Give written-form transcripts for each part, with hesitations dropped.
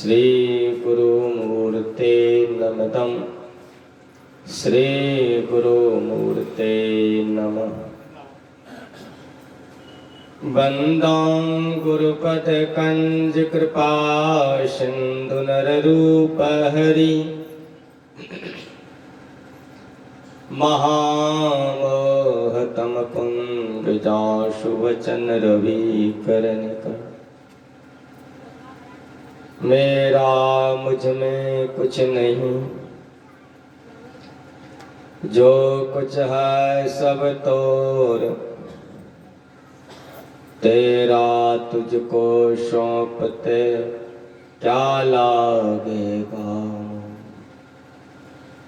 श्री गुरुमूर्ते नमः। श्री गुरुमूर्ते नमः। वंदं गुरुपद कंज कृपा सिंधु नररूप हरि महामोहतम पुंड जाशु वचन रवि करनिका। मेरा मुझ में कुछ नहीं, जो कुछ है सब तोर, तेरा तुझको सौंपते क्या लागेगा।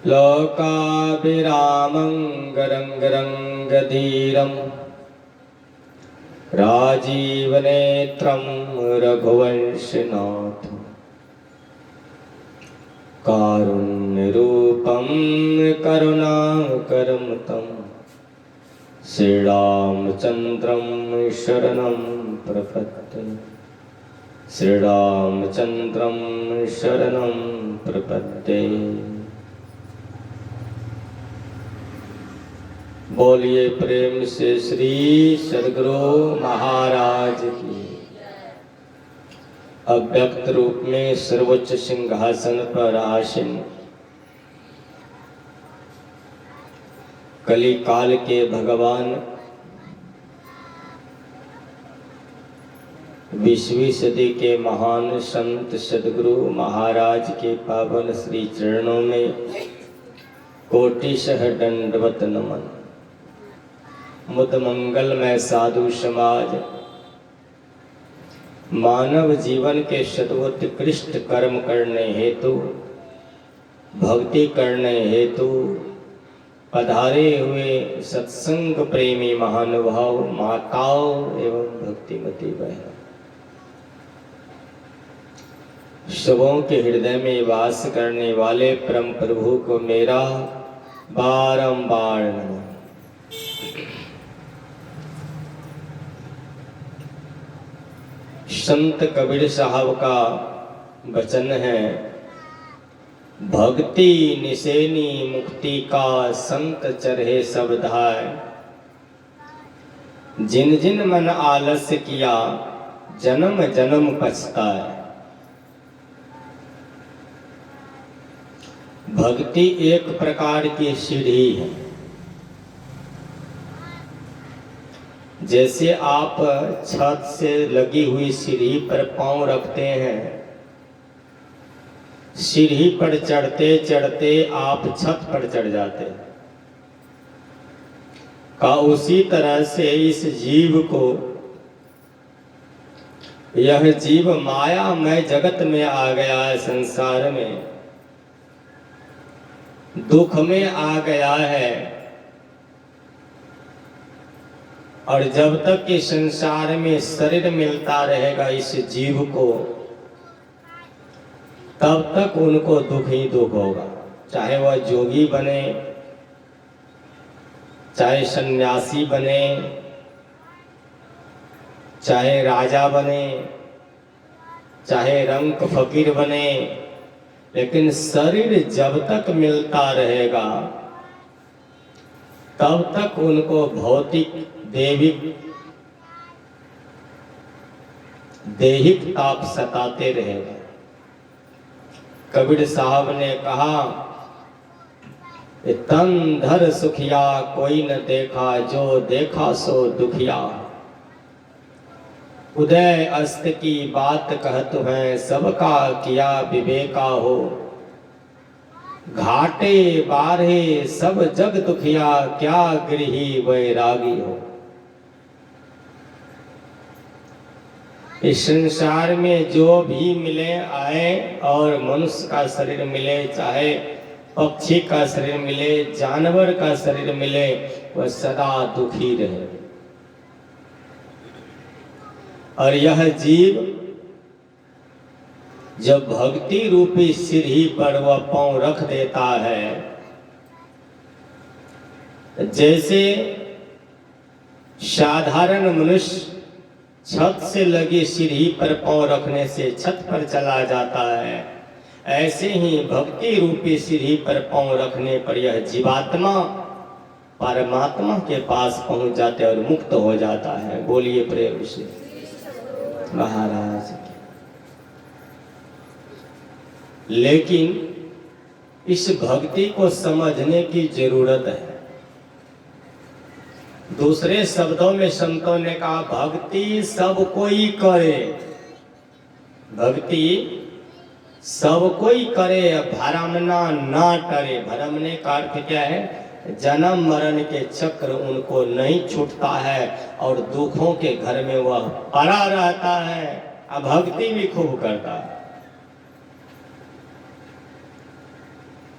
लोकाभिरामं गरंगरंगधीरं राजीवनेत्रं रघुवंशनाथं कारुण्यरूपं करुणाकरं श्रीरामचन्द्रं शरणं प्रपद्ये। श्रीरामचन्द्रं शरणं प्रपद्ये। बोलिए प्रेम से श्री सद्गुरु महाराज की। अव्यक्त रूप में सर्वोच्च सिंहासन पर आसीन कली काल के भगवान 20वीं सदी के महान संत सद्गुरु महाराज के पावन श्री चरणों में कोटिशः दंडवत नमन। मुद मंगलमय साधु समाज मानव जीवन के शतोत्कृष्ट कर्म करने हेतु, भक्ति करने हेतु पधारे हुए सत्संग प्रेमी महानुभाव, माताओं एवं भक्तिमती बहनों, सबों के हृदय में वास करने वाले परम प्रभु को मेरा बारंबार नमन। संत कबीर साहब का वचन है, भक्ति निसेनी मुक्ति का संत चरहे सब धाय। जिन जिन मन आलस्य किया जन्म जन्म पछताए। भक्ति एक प्रकार की सीढ़ी है। जैसे आप छत से लगी हुई सीढ़ी पर पांव रखते हैं, सीढ़ी पर चढ़ते चढ़ते आप छत पर चढ़ जाते हैं का उसी तरह से इस जीव को, यह जीव मायामय जगत में आ गया है, संसार में दुख में आ गया है। और जब तक कि संसार में शरीर मिलता रहेगा इस जीव को, तब तक उनको दुख ही दुख होगा। चाहे वह जोगी बने, चाहे सन्यासी बने, चाहे राजा बने, चाहे रंक फकीर बने, लेकिन शरीर जब तक मिलता रहेगा तब तक उनको भौतिक देहिक ताप सताते रहेगा। कबीर साहब ने कहा, तन धर सुखिया कोई न देखा, जो देखा सो दुखिया। उदय अस्त की बात कहत है, सबका किया विवेका हो। घाटे बारे सब जग दुखिया, क्या गृही वैरागी हो। इस संसार में जो भी मिले आए, और मनुष्य का शरीर मिले, चाहे पक्षी का शरीर मिले, जानवर का शरीर मिले, वह सदा दुखी रहे। और यह जीव जब भक्ति रूपी सीढ़ी पर वह पांव रख देता है, जैसे साधारण मनुष्य छत से लगी सीढ़ी पर पांव रखने से छत पर चला जाता है, ऐसे ही भक्ति रूपी सीढ़ी पर पांव रखने पर यह जीवात्मा परमात्मा के पास पहुंच जाते और मुक्त हो जाता है। बोलिए प्रेम से महाराज। लेकिन इस भक्ति को समझने की जरूरत है। दूसरे शब्दों में संतों ने कहा भक्ति सब कोई करे, भक्ति सब कोई करे, भरमना ना टरे। भरमने का अर्थ क्या है? जन्म मरण के चक्र उनको नहीं छूटता है और दुखों के घर में वह पड़ा रहता है, अब भक्ति भी खूब करता है।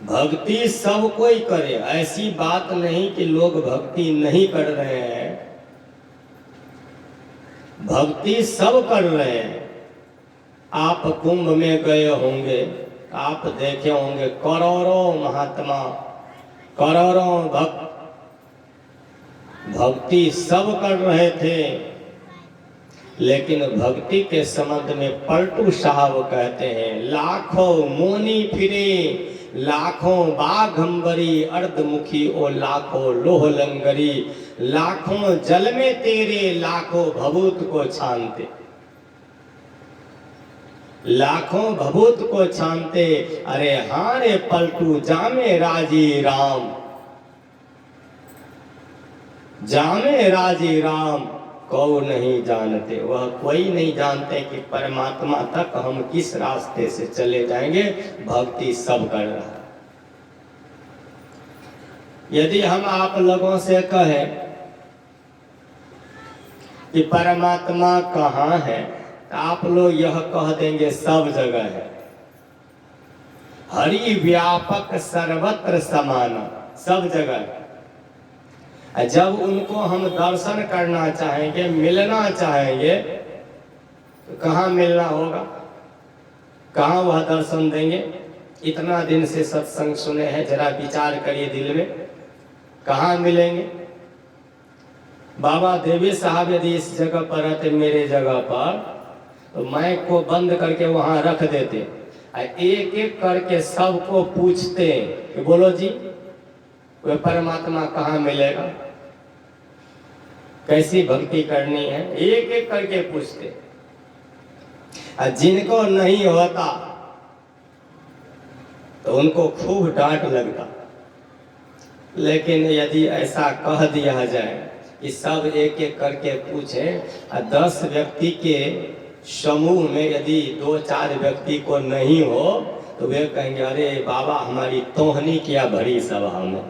भक्ति सब कोई करे, ऐसी बात नहीं कि लोग भक्ति नहीं कर रहे हैं, भक्ति सब कर रहे हैं। आप कुंभ में गए होंगे, आप देखे होंगे करोड़ों महात्मा, करोड़ों भक्त भक्ति सब कर रहे थे। लेकिन भक्ति के संबंध में पलटू साहब कहते हैं लाखों मोनी फिरे, लाखों बाघंबरी अर्धमुखी ओ लाखों लोह लंगरी, लाखों जल में तेरे लाखों भभूत को छानते, लाखों भभूत को छानते। अरे हाँ रे पलटू जामे राजी राम, जामे राजी राम को नहीं जानते। वह कोई नहीं जानते कि परमात्मा तक हम किस रास्ते से चले जाएंगे। भक्ति सब कर रहा है। यदि हम आप लोगों से कहें कि परमात्मा कहाँ है, तो आप लोग यह कह देंगे सब जगह है। हरि व्यापक सर्वत्र समान, सब जगह है। जब उनको हम दर्शन करना चाहेंगे, मिलना चाहेंगे, तो कहाँ मिलना होगा, कहाँ वह दर्शन देंगे? इतना दिन से सत्संग सुने हैं, जरा विचार करिए दिल में, कहाँ मिलेंगे? बाबा देवी साहब यदि इस जगह पर रहते, मेरे जगह पर, तो माइक को बंद करके वहां रख देते, एक एक करके सबको पूछते कि बोलो जी वह परमात्मा कहाँ मिलेगा, कैसी भक्ति करनी है, एक एक करके पूछते। जिनको नहीं होता तो उनको खूब डांट लगता। लेकिन यदि ऐसा कह दिया जाए कि सब एक एक करके पूछे, 10 व्यक्ति के समूह में यदि 2-4 व्यक्ति को नहीं हो, तो वे कहेंगे अरे बाबा हमारी तोहनी किया भरी सभा में।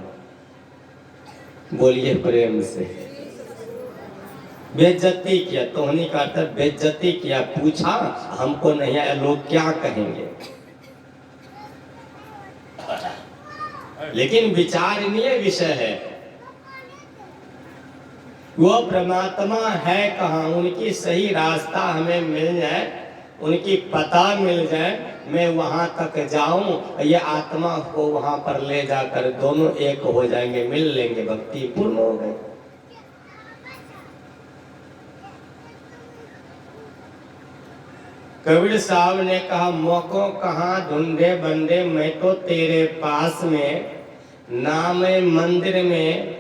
बोलिए प्रेम से, बेइज्जती किया। तोहनी का अर्थ बेइज्जती किया, पूछा हमको नहीं आया, लोग क्या कहेंगे। लेकिन विचारणीय विषय है, वो परमात्मा है कहाँ, उनकी सही रास्ता हमें मिल जाए, उनकी पता मिल जाए, मैं वहां तक जाऊं, ये आत्मा को वहां पर ले जाकर दोनों एक हो जाएंगे, मिल लेंगे, भक्ति पूर्ण हो गई। कबीर साहब ने कहा मौकों कहाँ ढूंढे बंदे, मैं तो तेरे पास में, ना मैं मंदिर में,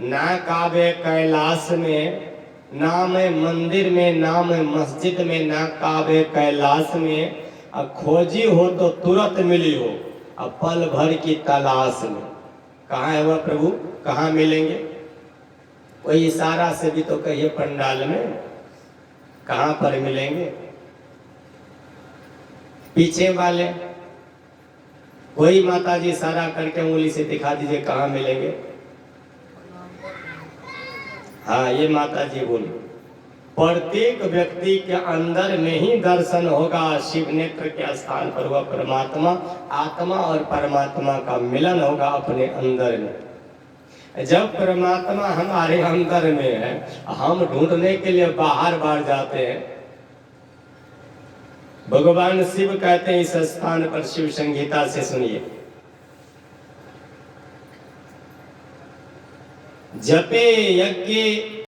ना काबे कैलाश में, ना मैं मंदिर में, ना मैं मस्जिद में, ना काबे कैलाश में। अब खोजी हो तो तुरंत मिली हो, अब पल भर की तलाश में। कहाँ है वह प्रभु, कहाँ मिलेंगे? कोई इशारा से भी तो कहिए पंडाल में, कहाँ पर मिलेंगे? पीछे वाले कोई माता जी इशारा करके उंगली से दिखा दीजिए कहाँ मिलेंगे। हाँ ये माता जी बोली, प्रत्येक व्यक्ति के अंदर में ही दर्शन होगा। शिव नेत्र के स्थान पर वह परमात्मा, आत्मा और परमात्मा का मिलन होगा अपने अंदर में। जब परमात्मा हमारे अंदर में है, हम ढूंढने के लिए बाहर बाहर जाते हैं। भगवान शिव कहते हैं इस स्थान पर, शिव संगीता से सुनिए, जपे यज्ञ